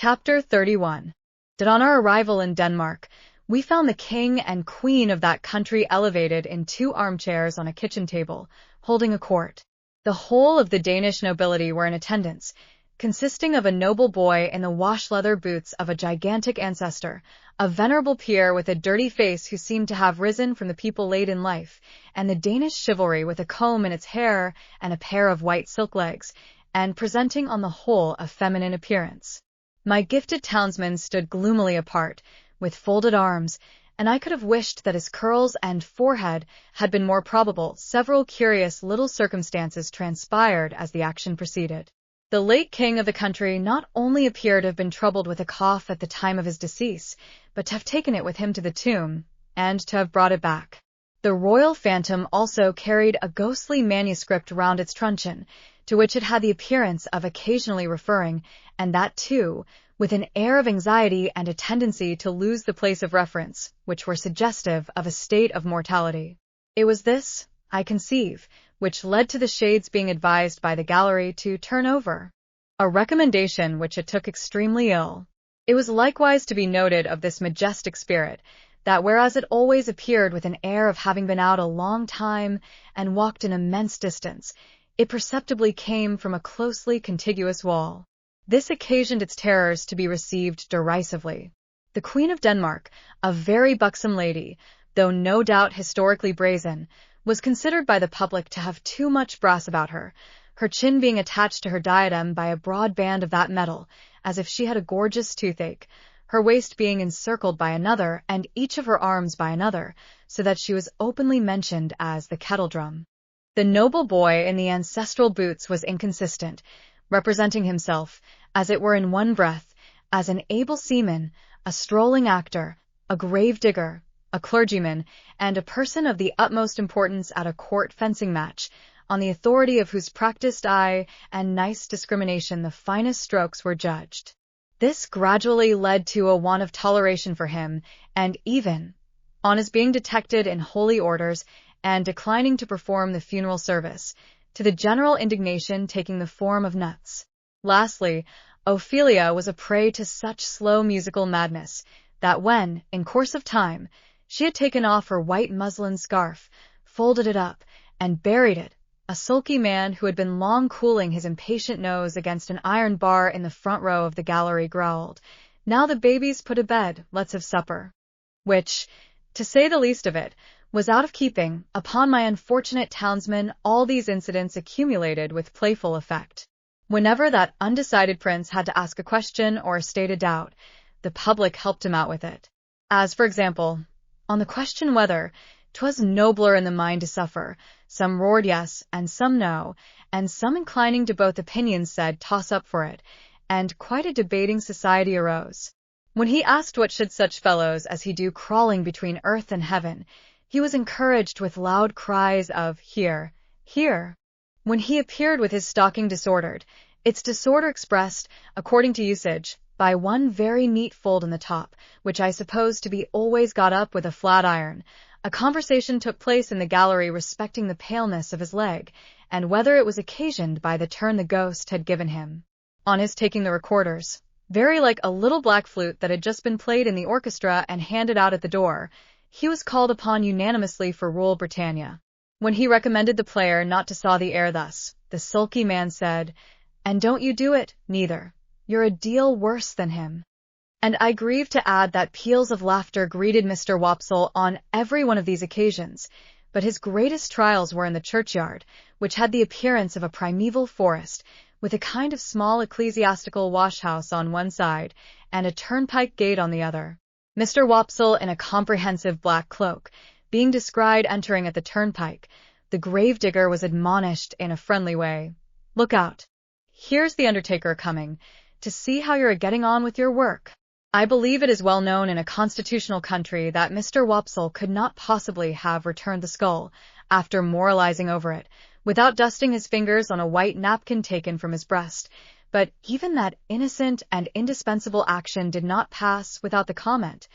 Chapter 31. On our arrival in Denmark, we found the king and queen of that country elevated in 2 armchairs on a kitchen table, holding a court. The whole of the Danish nobility were in attendance, consisting of a noble boy in the wash-leather boots of a gigantic ancestor, a venerable peer with a dirty face who seemed to have risen from the people late in life, and the Danish chivalry with a comb in its hair and a pair of white silk legs, and presenting on the whole a feminine appearance. My gifted townsman stood gloomily apart, with folded arms, and I could have wished that his curls and forehead had been more probable. Several curious little circumstances transpired as the action proceeded. The late king of the country not only appeared to have been troubled with a cough at the time of his decease, but to have taken it with him to the tomb, and to have brought it back. The royal phantom also carried a ghostly manuscript round its truncheon, to which it had the appearance of occasionally referring, and that, too, with an air of anxiety and a tendency to lose the place of reference, which were suggestive of a state of mortality. It was this, I conceive, which led to the shades being advised by the gallery to turn over, a recommendation which it took extremely ill. It was likewise to be noted of this majestic spirit, that whereas it always appeared with an air of having been out a long time and walked an immense distance, it perceptibly came from a closely contiguous wall. This occasioned its terrors to be received derisively. The Queen of Denmark, a very buxom lady, though no doubt historically brazen, was considered by the public to have too much brass about her, her chin being attached to her diadem by a broad band of that metal, as if she had a gorgeous toothache, her waist being encircled by another, and each of her arms by another, so that she was openly mentioned as the kettledrum. The noble boy in the ancestral boots was inconsistent, representing himself, as it were in one breath, as an able seaman, a strolling actor, a grave digger, a clergyman, and a person of the utmost importance at a court fencing match, on the authority of whose practised eye and nice discrimination the finest strokes were judged. This gradually led to a want of toleration for him, and even, on his being detected in holy orders and declining to perform the funeral service, to the general indignation taking the form of nuts. Lastly, Ophelia was a prey to such slow musical madness, that when, in course of time, she had taken off her white muslin scarf, folded it up, and buried it, a sulky man who had been long cooling his impatient nose against an iron bar in the front row of the gallery growled, "Now the baby's put to bed, let's have supper." Which, to say the least of it, was out of keeping. Upon my unfortunate townsman all these incidents accumulated with playful effect. Whenever that undecided prince had to ask a question or state a doubt, the public helped him out with it. As, for example, on the question whether 'twas nobler in the mind to suffer, some roared yes, and some no, and some inclining to both opinions said toss up for it, and quite a debating society arose. When he asked what should such fellows as he do crawling between earth and heaven, he was encouraged with loud cries of "Here, here." When he appeared with his stocking disordered, its disorder expressed, according to usage, by one very neat fold in the top, which I suppose to be always got up with a flat iron, a conversation took place in the gallery respecting the paleness of his leg, and whether it was occasioned by the turn the ghost had given him. On his taking the recorders, very like a little black flute that had just been played in the orchestra and handed out at the door, he was called upon unanimously for Rule Britannia. When he recommended the player not to saw the air thus, the sulky man said, "And don't you do it, neither. You're a deal worse than him." And I grieve to add that peals of laughter greeted Mr. Wopsle on every one of these occasions, but his greatest trials were in the churchyard, which had the appearance of a primeval forest, with a kind of small ecclesiastical wash-house on one side, and a turnpike gate on the other. Mr. Wopsle, in a comprehensive black cloak, being descried entering at the turnpike, the grave-digger was admonished in a friendly way, "Look out. Here's the undertaker coming, to see how you're getting on with your work." I believe it is well known in a constitutional country that Mr. Wopsle could not possibly have returned the skull, after moralizing over it, without dusting his fingers on a white napkin taken from his breast, but even that innocent and indispensable action did not pass without the comment,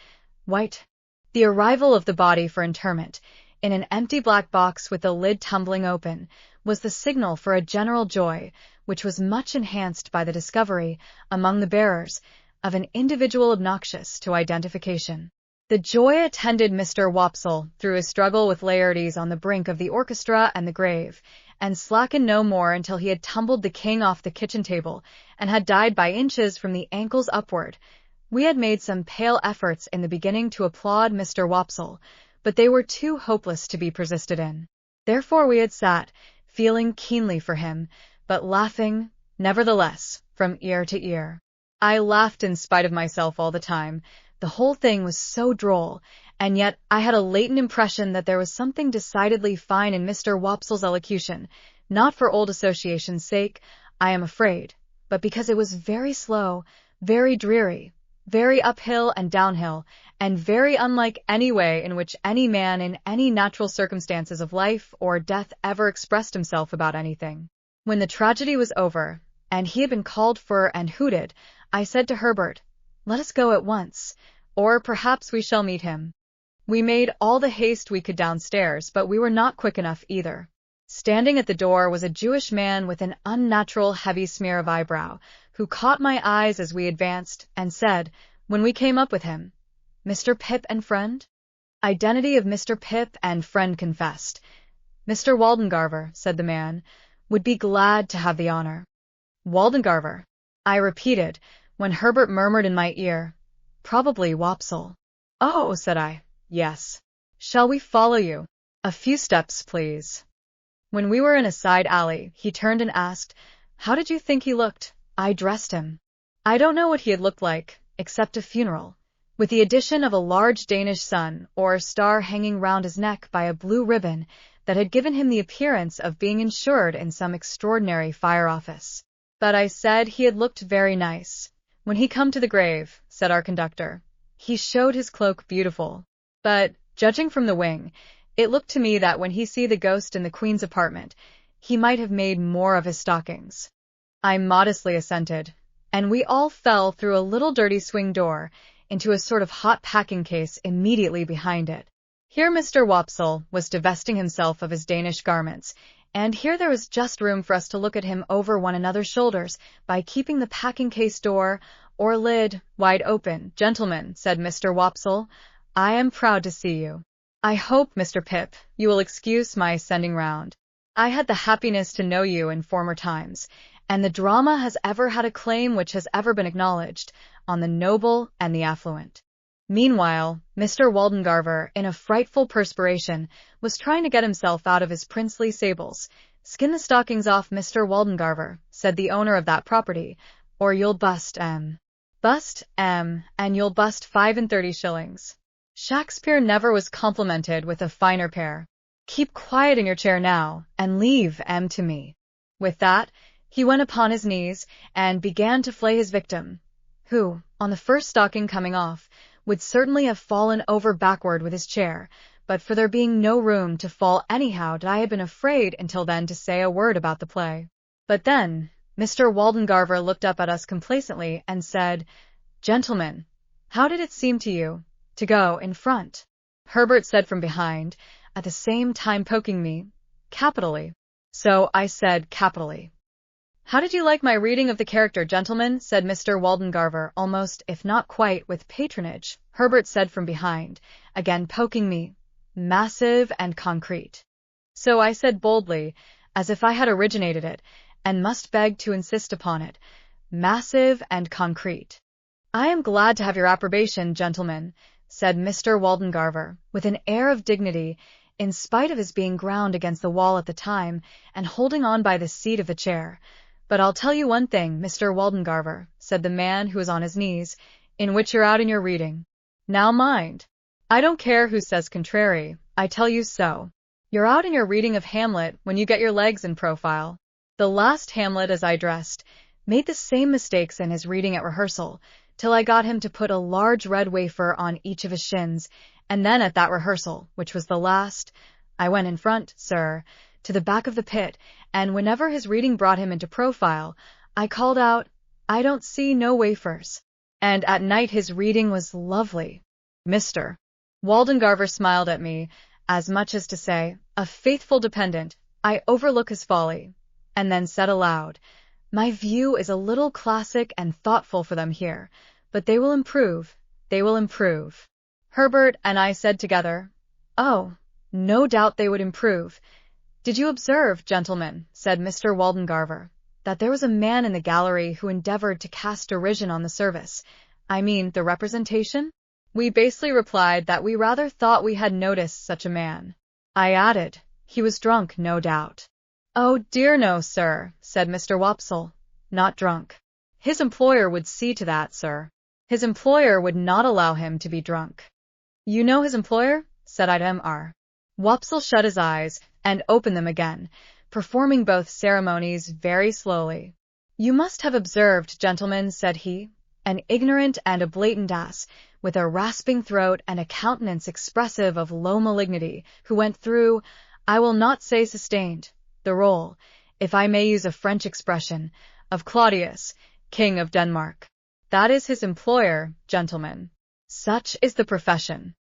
"White." The arrival of the body for interment, in an empty black box with the lid tumbling open, was the signal for a general joy, which was much enhanced by the discovery, among the bearers, of an individual obnoxious to identification. The joy attended Mr. Wopsle through his struggle with Laertes on the brink of the orchestra and the grave, and slackened no more until he had tumbled the king off the kitchen table and had died by inches from the ankles upward. We had made some pale efforts in the beginning to applaud Mr. Wopsle, but they were too hopeless to be persisted in. Therefore we had sat, feeling keenly for him, but laughing, nevertheless, from ear to ear. I laughed in spite of myself all the time. The whole thing was so droll, and yet I had a latent impression that there was something decidedly fine in Mr. Wopsle's elocution, not for old association's sake, I am afraid, but because it was very slow, very dreary, very uphill and downhill, and very unlike any way in which any man in any natural circumstances of life or death ever expressed himself about anything. When the tragedy was over, and he had been called for and hooted, I said to Herbert, "Let us go at once, or perhaps we shall meet him." We made all the haste we could downstairs, but we were not quick enough either. Standing at the door was a Jewish man with an unnatural heavy smear of eyebrow, who caught my eyes as we advanced, and said, when we came up with him, "Mr. Pip and friend?" Identity of Mr. Pip and friend confessed. "Mr. Waldengarver," said the man, "would be glad to have the honor." "Waldengarver," I repeated, when Herbert murmured in my ear, "Probably Wopsle." "Oh," said I, "yes. Shall we follow you?" "A few steps, please." When we were in a side alley, he turned and asked, "How did you think he looked?" I dressed him. I don't know what he had looked like, except a funeral, with the addition of a large Danish sun or star hanging round his neck by a blue ribbon that had given him the appearance of being insured in some extraordinary fire office. But I said he had looked very nice. "When he come to the grave," said our conductor, "he showed his cloak beautiful. But, judging from the wing, it looked to me that when he see the ghost in the Queen's apartment, he might have made more of his stockings." I modestly assented, and we all fell through a little dirty swing door into a sort of hot packing case immediately behind it. Here Mr. Wopsle was divesting himself of his Danish garments, and here there was just room for us to look at him over one another's shoulders by keeping the packing case door or lid wide open. "Gentlemen," said Mr. Wopsle, "I am proud to see you. I hope, Mr. Pip, you will excuse my sending round. I had the happiness to know you in former times, and the drama has ever had a claim which has ever been acknowledged on the noble and the affluent." Meanwhile, Mr. Waldengarver, in a frightful perspiration, was trying to get himself out of his princely sables. "Skin the stockings off, Mr. Waldengarver," said the owner of that property, "or you'll bust M. Bust M, and you'll bust 35 shillings. Shakespeare never was complimented with a finer pair. Keep quiet in your chair now, and leave M to me." With that, he went upon his knees and began to flay his victim, who, on the first stocking coming off, would certainly have fallen over backward with his chair, but for there being no room to fall anyhow I had been afraid until then to say a word about the play. But then Mr. Waldengarver looked up at us complacently and said, "Gentlemen, how did it seem to you to go in front?" Herbert said from behind, at the same time poking me, "Capitally." So I said, "Capitally." "How did you like my reading of the character, gentlemen?" said Mr. Waldengarver, almost, if not quite, with patronage. Herbert said from behind, again poking me, "Massive and concrete." So I said boldly, as if I had originated it, and must beg to insist upon it, "Massive and concrete." "I am glad to have your approbation, gentlemen," said Mr. Waldengarver, with an air of dignity, in spite of his being ground against the wall at the time, and holding on by the seat of the chair. "But I'll tell you one thing, Mr. Waldengarver," said the man who was on his knees, "in which you're out in your reading. Now mind, I don't care who says contrary, I tell you so. You're out in your reading of Hamlet when you get your legs in profile." The last Hamlet, as I dressed, made the same mistakes in his reading at rehearsal, till I got him to put a large red wafer on each of his shins, and then at that rehearsal, which was the last, I went in front, sir, to the back of the pit, and whenever his reading brought him into profile, I called out, "I don't see no wafers." And at night his reading was lovely. Mr. Waldengarver smiled at me, as much as to say, "A faithful dependent, I overlook his folly," and then said aloud, "My view is a little classic and thoughtful for them here, but they will improve. They will improve. Herbert and I said together, "Oh, no doubt they would improve." "Did you observe, gentlemen," said Mr. Waldengarver, "that there was a man in the gallery who endeavored to cast derision on the service? I mean, the representation?" We basely replied that we rather thought we had noticed such a man. I added, "He was drunk, no doubt." "Oh dear no, sir," said Mr. Wopsle. "Not drunk. His employer would see to that, sir. His employer would not allow him to be drunk." "You know his employer?" said I to Mr. Wopsle shut his eyes and opened them again, performing both ceremonies very slowly. "You must have observed, gentlemen," said he, "an ignorant and a blatant ass, with a rasping throat and a countenance expressive of low malignity, who went through, I will not say sustained, the role, if I may use a French expression, of Claudius, King of Denmark. That is his employer, gentlemen. Such is the profession."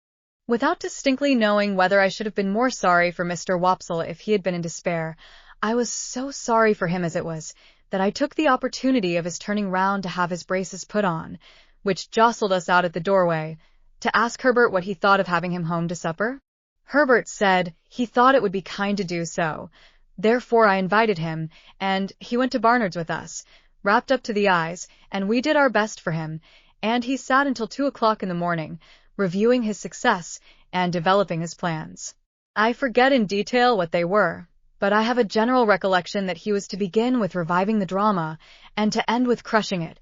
Without distinctly knowing whether I should have been more sorry for Mr. Wopsle if he had been in despair, I was so sorry for him as it was, that I took the opportunity of his turning round to have his braces put on, which jostled us out at the doorway, to ask Herbert what he thought of having him home to supper. Herbert said he thought it would be kind to do so. Therefore I invited him, and he went to Barnard's with us, wrapped up to the eyes, and we did our best for him, and he sat until 2 o'clock in the morning, reviewing his success and developing his plans. I forget in detail what they were, but I have a general recollection that he was to begin with reviving the drama, and to end with crushing it,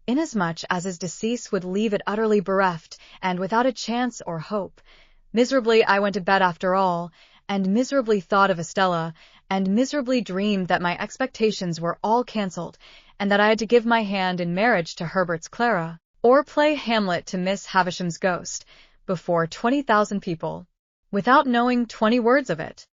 inasmuch as his decease would leave it utterly bereft, and without a chance or hope. Miserably I went to bed after all, and miserably thought of Estella, and miserably dreamed that my expectations were all cancelled, and that I had to give my hand in marriage to Herbert's Clara, or play Hamlet to Miss Havisham's ghost, before 20,000 people, without knowing 20 words of it.